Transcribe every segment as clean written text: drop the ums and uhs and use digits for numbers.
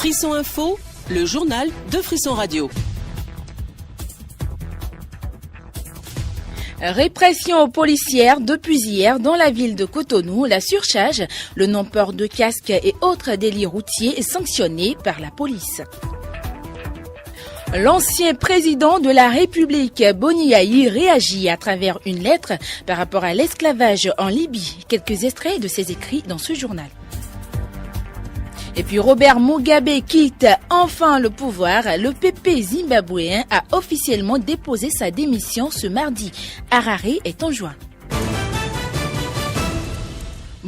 Frisson Info, le journal de Frisson Radio. Répression policière depuis hier dans la ville de Cotonou, la surcharge, le non-port de casque et autres délits routiers sanctionnés par la police. L'ancien président de la République, Boni Yayi, réagit à travers une lettre par rapport à l'esclavage en Libye. Quelques extraits de ses écrits dans ce journal. Et puis Robert Mugabe quitte enfin le pouvoir. Le PP zimbabwéen a officiellement déposé sa démission ce mardi. Harare est en juin.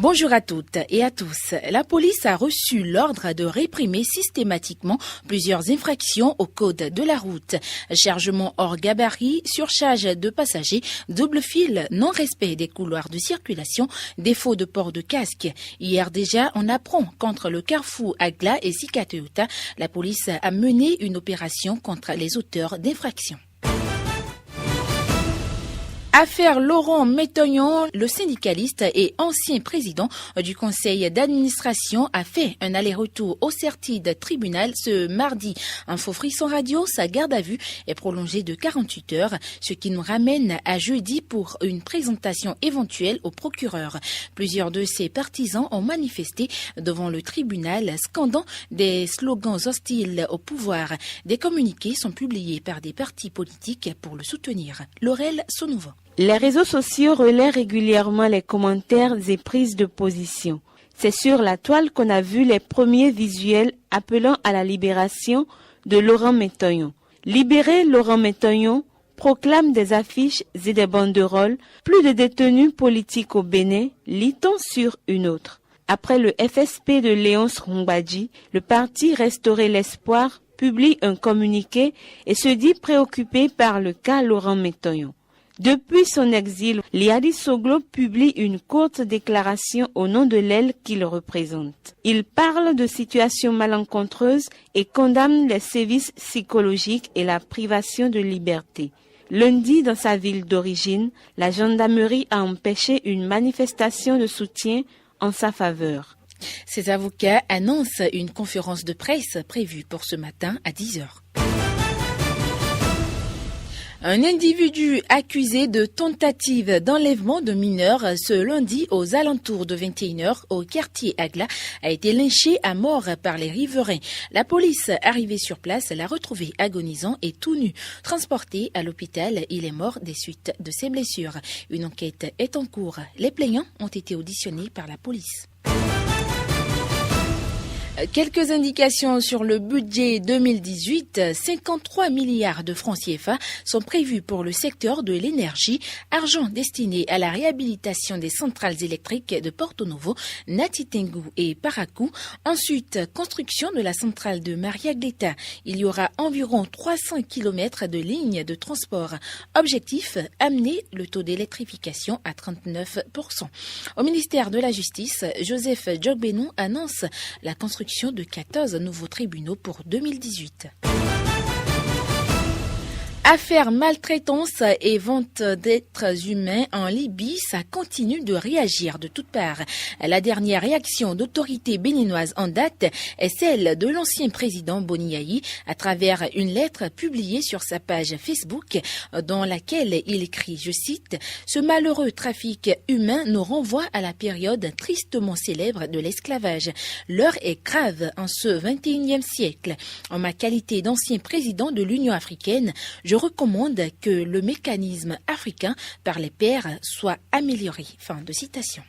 Bonjour à toutes et à tous. La police a reçu l'ordre de réprimer systématiquement plusieurs infractions au code de la route. Chargement hors gabarit, surcharge de passagers, double fil, non-respect des couloirs de circulation, défaut de port de casque. Hier déjà, on apprend qu'entre le carrefour Agla et Sikateota, la police a mené une opération contre les auteurs d'infractions. Affaire Laurent Métoignon, le syndicaliste et ancien président du conseil d'administration, a fait un aller-retour au Certide tribunal ce mardi. Info Frisson Radio, sa garde à vue est prolongée de 48 heures, ce qui nous ramène à jeudi pour une présentation éventuelle au procureur. Plusieurs de ses partisans ont manifesté devant le tribunal, scandant des slogans hostiles au pouvoir. Des communiqués sont publiés par des partis politiques pour le soutenir. Laurel Sonouveau. Les réseaux sociaux relaient régulièrement les commentaires et prises de position. C'est sur la toile qu'on a vu les premiers visuels appelant à la libération de Laurent Métoignon. Libérer Laurent Métoignon proclame des affiches et des banderoles. Plus de détenus politiques au Bénin, lit-on sur une autre. Après le FSP de Léonce Rombadji, le parti Restaurer l'Espoir publie un communiqué et se dit préoccupé par le cas Laurent Métoignon. Depuis son exil, Liadi Soglo publie une courte déclaration au nom de l'aile qu'il représente. Il parle de situations malencontreuses et condamne les sévices psychologiques et la privation de liberté. Lundi, dans sa ville d'origine, la gendarmerie a empêché une manifestation de soutien en sa faveur. Ses avocats annoncent une conférence de presse prévue pour ce matin à 10h. Un individu accusé de tentative d'enlèvement de mineurs ce lundi aux alentours de 21h au quartier Agla a été lynché à mort par les riverains. La police, arrivée sur place, l'a retrouvé agonisant et tout nu. Transporté à l'hôpital, il est mort des suites de ses blessures. Une enquête est en cours. Les plaignants ont été auditionnés par la police. Quelques indications sur le budget 2018. 53 milliards de francs CFA sont prévus pour le secteur de l'énergie, argent destiné à la réhabilitation des centrales électriques de Porto Novo, Natitengu et Parakou. Ensuite, construction de la centrale de Mariagleta. Il y aura environ 300 km de lignes de transport. Objectif, amener le taux d'électrification à 39%. Au ministère de la Justice, Joseph Djogbenou annonce la construction de 14 nouveaux tribunaux pour 2018. Affaire maltraitance et vente d'êtres humains en Libye, ça continue de réagir de toutes parts. La dernière réaction d'autorités béninoises en date est celle de l'ancien président Boni Yayi à travers une lettre publiée sur sa page Facebook dans laquelle il écrit, je cite, « Ce malheureux trafic humain nous renvoie à la période tristement célèbre de l'esclavage. L'heure est grave en ce 21e siècle. En ma qualité d'ancien président de l'Union africaine, je recommande que le mécanisme africain par les pairs soit amélioré. » Fin de citation.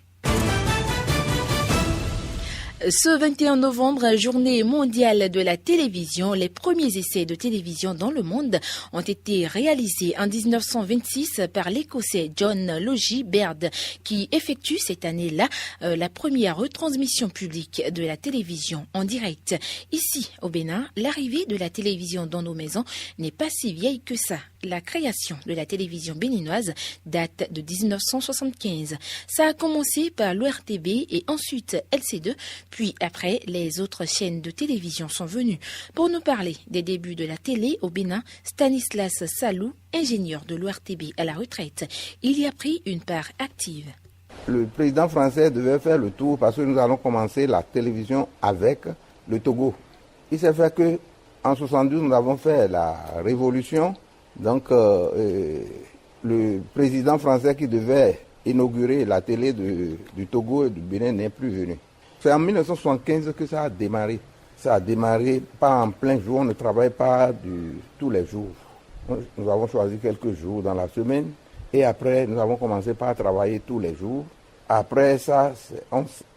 Ce 21 novembre, journée mondiale de la télévision, les premiers essais de télévision dans le monde ont été réalisés en 1926 par l'Écossais John Logie Baird, qui effectue cette année-là la première retransmission publique de la télévision en direct. Ici, au Bénin, l'arrivée de la télévision dans nos maisons n'est pas si vieille que ça. La création de la télévision béninoise date de 1975. Ça a commencé par l'ORTB et ensuite LC2, puis après, les autres chaînes de télévision sont venues. Pour nous parler des débuts de la télé au Bénin, Stanislas Salou, ingénieur de l'ORTB à la retraite, il y a pris une part active. Le président français devait faire le tour parce que nous allons commencer la télévision avec le Togo. il s'est fait que en 72, nous avons fait la révolution. Donc, le président français qui devait inaugurer la télé du Togo et du Bénin n'est plus venu. C'est en 1975 que ça a démarré. Ça a démarré pas en plein jour, on ne travaille pas tous les jours. Nous avons choisi quelques jours dans la semaine et après, nous avons commencé par travailler tous les jours. Après ça,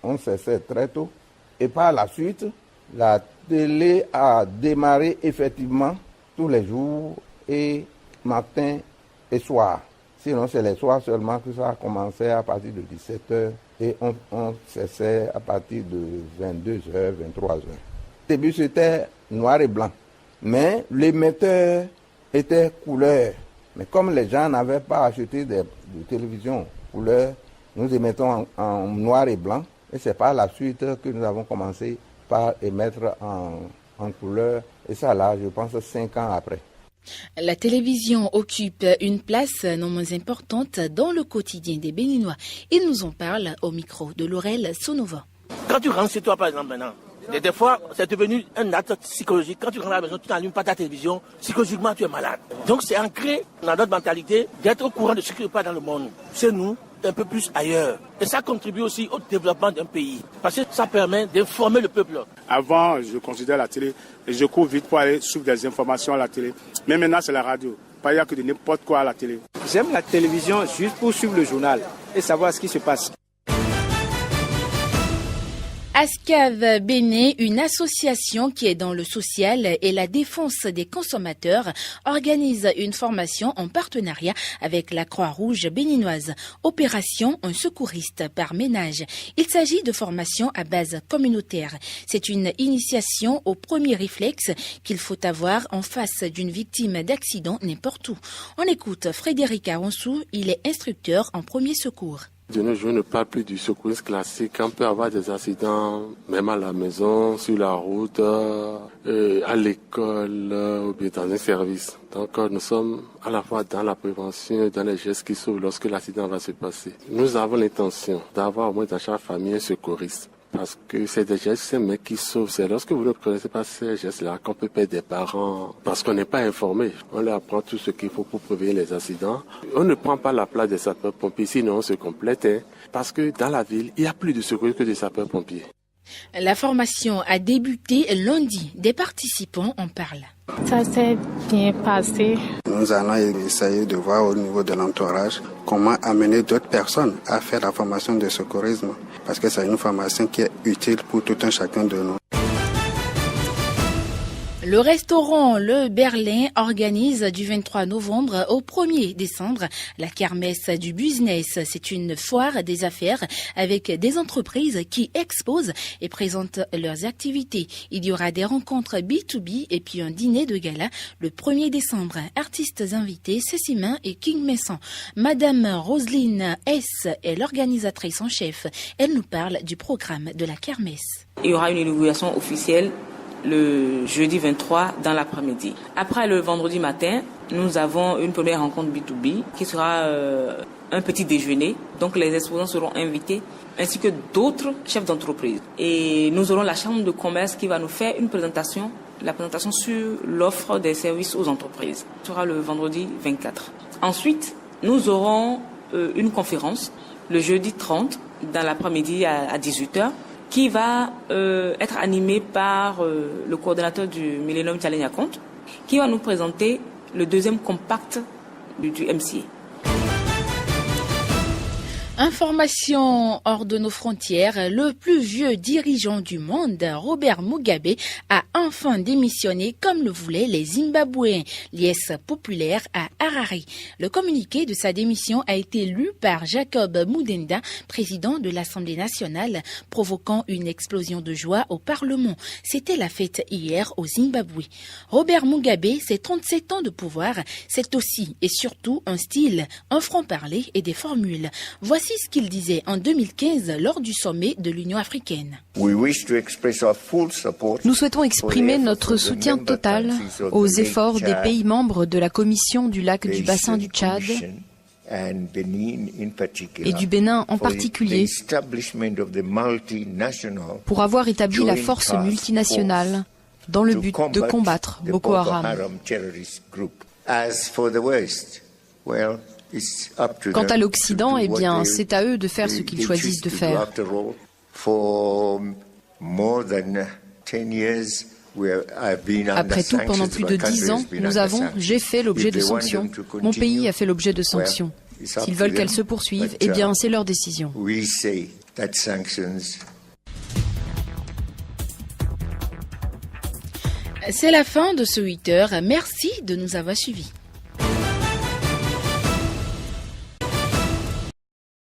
on cessait très tôt. Et par la suite, la télé a démarré effectivement tous les jours et matin et soir. Sinon, c'est les soirs seulement que ça a commencé à partir de 17h et on cessait à partir de 22h, 23h. Au début, c'était noir et blanc, mais l'émetteur était couleur. Mais comme les gens n'avaient pas acheté de télévision couleur, nous émettons en noir et blanc. Et c'est par la suite que nous avons commencé par émettre en couleur. Et ça là, je pense 5 ans après. La télévision occupe une place non moins importante dans le quotidien des Béninois. Ils nous en parlent au micro de Laurel Sonova. Quand tu rentres chez toi, par exemple, maintenant, des fois, c'est devenu un acte psychologique. Quand tu rentres à la maison, tu n'allumes pas ta télévision, psychologiquement, tu es malade. Donc, c'est ancré dans notre mentalité d'être au courant de ce qui se passe dans le monde. Chez nous, un peu plus ailleurs. Et ça contribue aussi au développement d'un pays. Parce que ça permet d'informer le peuple. Avant, je considère la télé et je cours vite pour aller suivre des informations à la télé. Mais maintenant, c'est la radio. Pas il y a que de n'importe quoi à la télé. J'aime la télévision juste pour suivre le journal et savoir ce qui se passe. ASCAV Bénin, une association qui est dans le social et la défense des consommateurs, organise une formation en partenariat avec la Croix-Rouge béninoise. Opération un secouriste par ménage. Il s'agit de formation à base communautaire. C'est une initiation au premier réflexe qu'il faut avoir en face d'une victime d'accident n'importe où. On écoute Frédéric Aronsou, il est instructeur en premier secours. De nos jours, ne parle plus du secourisme classique. On peut avoir des accidents, même à la maison, sur la route, à l'école, ou bien dans un service. Donc, nous sommes à la fois dans la prévention et dans les gestes qui sauvent lorsque l'accident va se passer. Nous avons l'intention d'avoir au moins dans chaque famille un secouriste. Parce que c'est des gestes simples qui sauvent. C'est lorsque vous ne connaissez pas ces gestes-là qu'on peut perdre des parents parce qu'on n'est pas informé. On leur apprend tout ce qu'il faut pour prévenir les accidents. On ne prend pas la place des sapeurs-pompiers, sinon on se complète. Parce que dans la ville, il y a plus de secouristes que de sapeurs-pompiers. La formation a débuté lundi. Des participants en parlent. Ça s'est bien passé. Nous allons essayer de voir au niveau de l'entourage comment amener d'autres personnes à faire la formation de secourisme. Parce que c'est une formation qui est utile pour tout un chacun de nous. Le restaurant Le Berlin organise du 23 novembre au 1er décembre la kermesse du business. C'est une foire des affaires avec des entreprises qui exposent et présentent leurs activités. Il y aura des rencontres B2B et puis un dîner de gala le 1er décembre. Artistes invités, Cécimin et King Messon. Madame Roselyne S. est l'organisatrice en chef. Elle nous parle du programme de la kermesse. Il y aura une inauguration officielle le jeudi 23 dans l'après-midi. Après, le vendredi matin, nous avons une première rencontre B2B qui sera un petit déjeuner. Donc les exposants seront invités ainsi que d'autres chefs d'entreprise. Et nous aurons la chambre de commerce qui va nous faire une présentation, la présentation sur l'offre des services aux entreprises. Ce sera le vendredi 24. Ensuite, nous aurons une conférence le jeudi 30 dans l'après-midi à 18h. Qui va être animé par le coordonnateur du Millennium Challenge Account, qui va nous présenter le deuxième compact du MCA. Information hors de nos frontières, le plus vieux dirigeant du monde, Robert Mugabe, a enfin démissionné comme le voulaient les Zimbabwéens, liesse populaire à Harare. Le communiqué de sa démission a été lu par Jacob Mudenda, président de l'Assemblée nationale, provoquant une explosion de joie au Parlement. C'était la fête hier au Zimbabwe. Robert Mugabe, ses 37 ans de pouvoir, c'est aussi et surtout un style, un franc-parler et des formules. Voici ce qu'il disait en 2015 lors du sommet de l'Union africaine. Nous souhaitons exprimer notre soutien total aux efforts des pays membres de la Commission du lac du bassin du Tchad et du Bénin en particulier pour avoir établi la force multinationale dans le but de combattre Boko Haram. Quant à l'Occident, eh bien, c'est à eux de faire ce qu'ils choisissent de faire. Après tout, pendant plus de 10 ans, j'ai fait l'objet de sanctions. Mon pays a fait l'objet de sanctions. S'ils veulent qu'elles se poursuivent, eh bien, c'est leur décision. C'est la fin de ce 8h. Merci de nous avoir suivis.